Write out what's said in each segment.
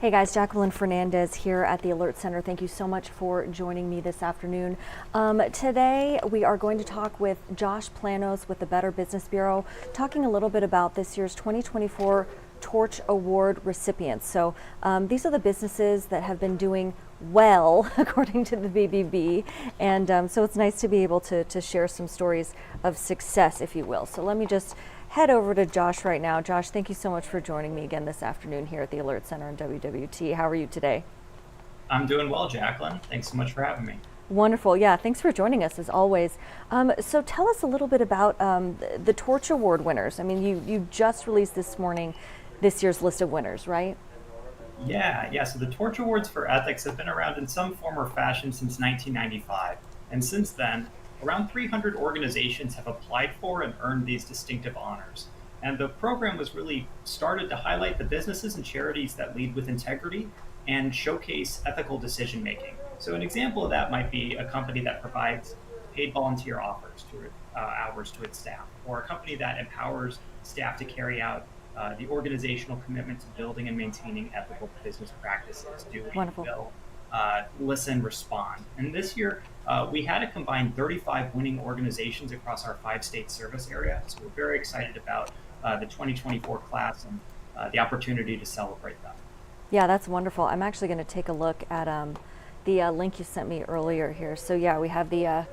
Hey guys, Jacqueline Fernandez here at the Alert Center. Thank you so much for joining me this afternoon. Today we are going to talk with Josh Planos with the Better Business Bureau, talking a little bit about this year's 2024 Torch Award recipients. So these are the businesses that have been doing well, according to the BBB, and so it's nice to be able to share some stories of success, if you will. So let me just head over to Josh right now. Josh, thank you so much for joining me again this afternoon here at the Alert Center in WWT. How are you today? I'm doing well, Jacqueline. Thanks so much for having me. Wonderful. Yeah, thanks for joining us as always. So tell us a little bit about the Torch Award winners. I mean, you just released this morning this year's list of winners, right? Yeah. So the Torch Awards for Ethics have been around in some form or fashion since 1995. And since then, around 300 organizations have applied for and earned these distinctive honors. And the program was really started to highlight the businesses and charities that lead with integrity and showcase ethical decision making. So an example of that might be a company that provides paid volunteer hours to its staff, or a company that empowers staff to carry out the organizational commitment to building and maintaining ethical business practices. Do what you Wonderful. will, listen, respond. And this year, we had a combined 35 winning organizations across our 5-state service area. So we're very excited about the 2024 class and the opportunity to celebrate them. Yeah, that's wonderful. I'm actually going to take a look at the link you sent me earlier here. So yeah, we have the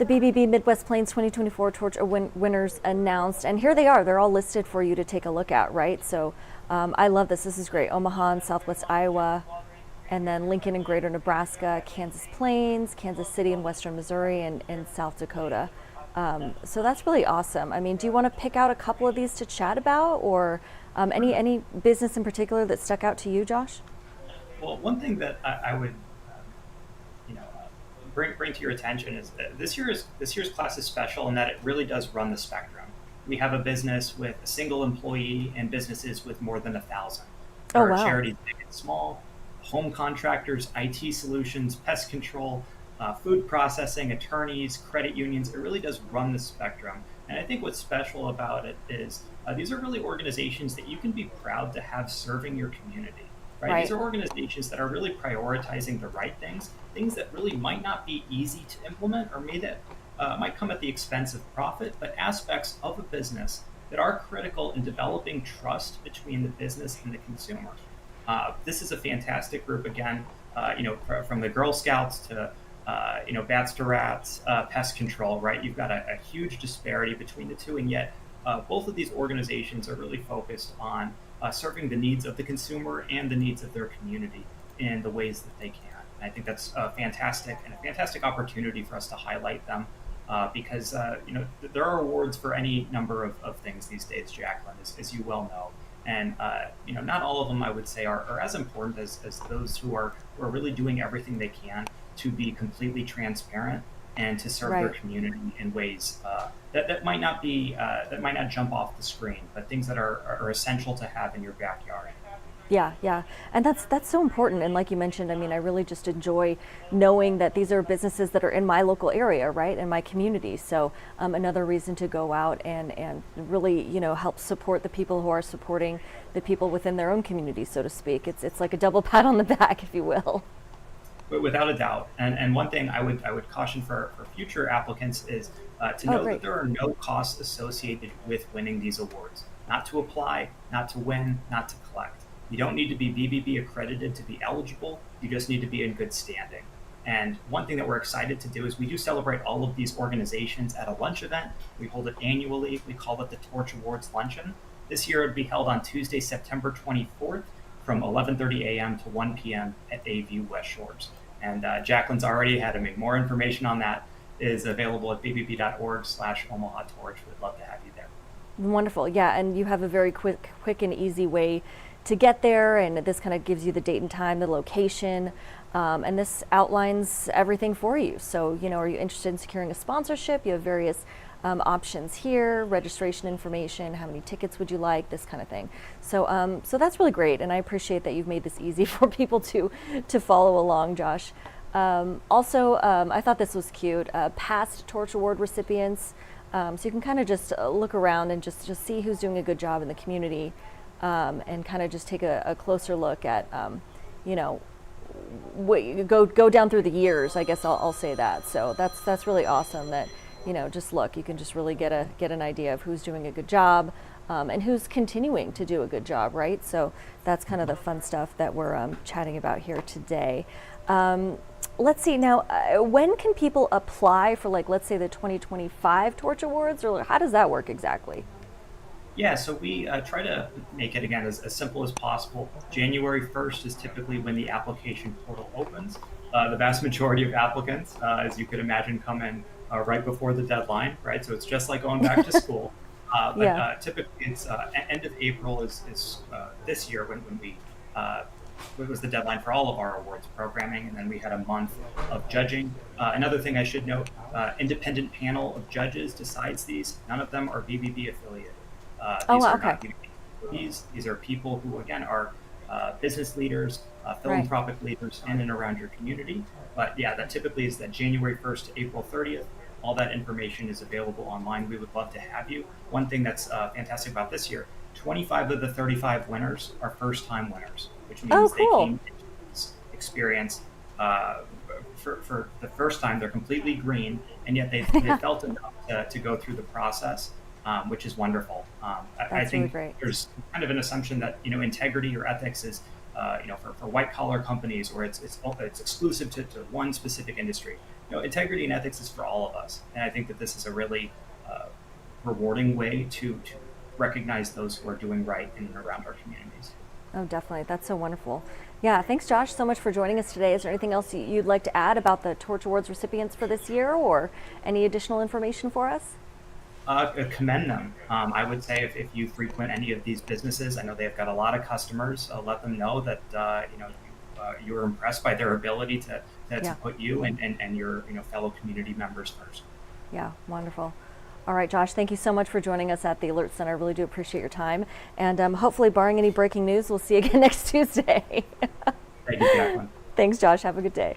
BBB Midwest Plains 2024 Torch winners announced, and here they are. They're all listed for you to take a look at, right? So I love this. This is great. Omaha and Southwest Iowa, and then Lincoln and Greater Nebraska, Kansas Plains, Kansas City and Western Missouri, and South Dakota. So that's really awesome. I mean, do you want to pick out a couple of these to chat about, or any business in particular that stuck out to you, Josh? Well, one thing that I would, you know, bring to your attention is that this year's class is special in that it really does run the spectrum. We have a business with a single employee and businesses with more than 1,000. Oh, There are wow. charities big and small, home contractors, IT solutions, pest control, food processing, attorneys, credit unions. It really does run the spectrum. And I think what's special about it is these are really organizations that you can be proud to have serving your community, right? These Right. are organizations that are really prioritizing the right things, things that really might not be easy to implement or might come at the expense of profit, but aspects of a business that are critical in developing trust between the business and the consumer. This is a fantastic group. Again, from the Girl Scouts to bats to rats, pest control. Right, you've got a huge disparity between the two, and yet both of these organizations are really focused on serving the needs of the consumer and the needs of their community in the ways that they can. And I think that's fantastic and a fantastic opportunity for us to highlight them. Because there are awards for any number of things these days, Jacqueline, as you well know, and not all of them I would say are as important as those who are really doing everything they can to be completely transparent and to serve their Right. community in ways that might not be that might not jump off the screen, but things that are essential to have in your backyard. Yeah, yeah, and that's so important. And like you mentioned, I mean, I really just enjoy knowing that these are businesses that are in my local area, right, in my community. So another reason to go out and really, help support the people who are supporting the people within their own community, so to speak. It's like a double pat on the back, if you will. But without a doubt, and one thing I would caution for future applicants is to Oh, know that great. there are no costs associated with winning these awards. Not to apply, not to win, not to collect. You don't need to be BBB accredited to be eligible. You just need to be in good standing. And one thing that we're excited to do is we do celebrate all of these organizations at a lunch event. We hold it annually. We call it the Torch Awards Luncheon. This year it would be held on Tuesday, September 24th from 11:30 a.m. to 1 p.m. at AView West Shores. And Jacqueline's already had me. More information on that is available at bbb.org/Omaha Torch. We'd love to have you there. Wonderful. Yeah, and you have a very quick and easy way to get there, and this kind of gives you the date and time, the location, and this outlines everything for you. So, are you interested in securing a sponsorship? You have various options here, registration information, how many tickets would you like, this kind of thing. So that's really great, and I appreciate that you've made this easy for people to follow along, Josh. Also, I thought this was cute. Past Torch Award recipients, so you can kind of just look around and just see who's doing a good job in the community. and kind of just take a closer look at, you know, go down through the years. I guess I'll say that. So that's really awesome. That, you know, just look, you can just really get an idea of who's doing a good job, and who's continuing to do a good job, right? So that's kind of the fun stuff that we're chatting about here today. Let's see now, when can people apply for, like, let's say the 2025 Torch Awards, or how does that work exactly? Yeah, so we try to make it again as simple as possible. January 1st is typically when the application portal opens. The vast majority of applicants, as you could imagine, come in right before the deadline, right? So it's just like going back to school. But Yeah. typically it's end of April is this year when we it was the deadline for all of our awards programming, and then we had a month of judging. Another thing I should note: independent panel of judges decides these. None of them are BBB affiliated. Oh, These wow, are okay. not BBB employees. These are people who, again, are business leaders, Right. philanthropic leaders in and around your community. But yeah, that typically is that January 1st to April 30th. All that information is available online. We would love to have you. One thing that's fantastic about this year: 25 of the 35 winners are first time winners, which Oh, means they cool. came into this experience uh, for the first time. They're completely green, and yet they felt enough to go through the process, which is wonderful. I That's really think great. there's kind of an assumption that, you know, integrity or ethics is for white collar companies, or it's exclusive to one specific industry. You know, integrity and ethics is for all of us, and I think that this is a really uh, rewarding way to recognize those who are doing right in and around our communities. Oh, definitely. That's so wonderful. Yeah, thanks, Josh, so much for joining us today. Is there anything else you'd like to add about the Torch Awards recipients for this year, or any additional information for us? Commend them. I would say if you frequent any of these businesses, I know they've got a lot of customers. Let them know that you were impressed by their ability to Yeah, put you and your fellow community members first. yeah, wonderful. All right, Josh, thank you so much for joining us at the Alert Center. I really do appreciate your time. And hopefully, barring any breaking news, we'll see you again next Tuesday. Thank you, Jacqueline. Thanks, Josh. Have a good day.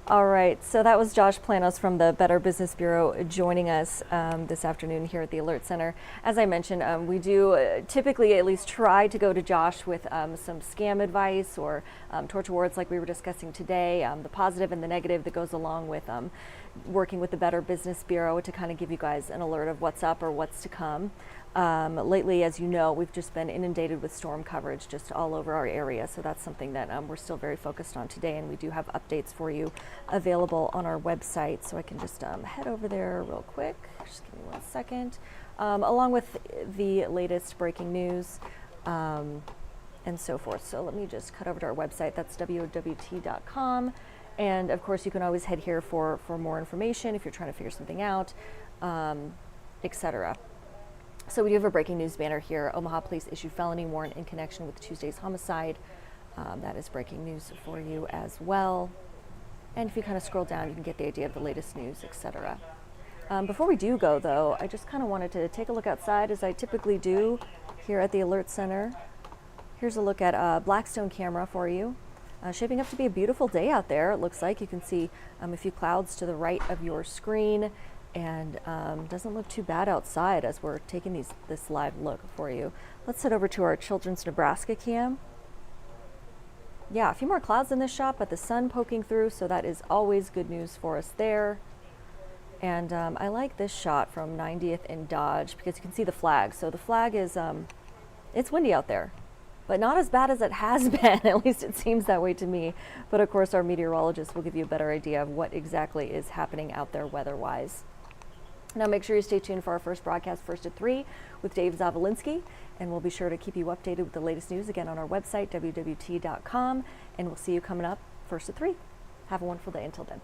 All right, so that was Josh Planos from the Better Business Bureau joining us this afternoon here at the Alert Center. As I mentioned, we do typically at least try to go to Josh with some scam advice or Torch Awards like we were discussing today, the positive and the negative that goes along with working with the Better Business Bureau to kind of give you guys an alert of what's up or what's to come. Lately, as you know, we've just been inundated with storm coverage just all over our area, so that's something that we're still very focused on today, and we do have updates for you available on our website. So I can just head over there real quick. Just give me 1 second. Along with the latest breaking news and so forth. So let me just cut over to our website. That's WOWT.com. And of course, you can always head here for more information if you're trying to figure something out, etc. So we do have a breaking news banner here. Omaha Police issued felony warrant in connection with Tuesday's homicide. That is breaking news for you as well. And if you kind of scroll down, you can get the idea of the latest news, etc. Before we do go, though, I just kind of wanted to take a look outside, as I typically do here at the Alert Center. Here's a look at a Blackstone camera for you. Shaping up to be a beautiful day out there. It looks like you can see a few clouds to the right of your screen, and doesn't look too bad outside as we're taking this live look for you. Let's head over to our Children's Nebraska cam. Yeah, a few more clouds in this shot, but the sun poking through, so that is always good news for us there. And I like this shot from 90th and Dodge because you can see the flag. So the flag is, it's windy out there, but not as bad as it has been. At least it seems that way to me. But of course, our meteorologist will give you a better idea of what exactly is happening out there weather-wise. Now make sure you stay tuned for our first broadcast, First at 3, with Dave Zavolinsky, and we'll be sure to keep you updated with the latest news again on our website, WWT.com, and we'll see you coming up First at 3. Have a wonderful day until then.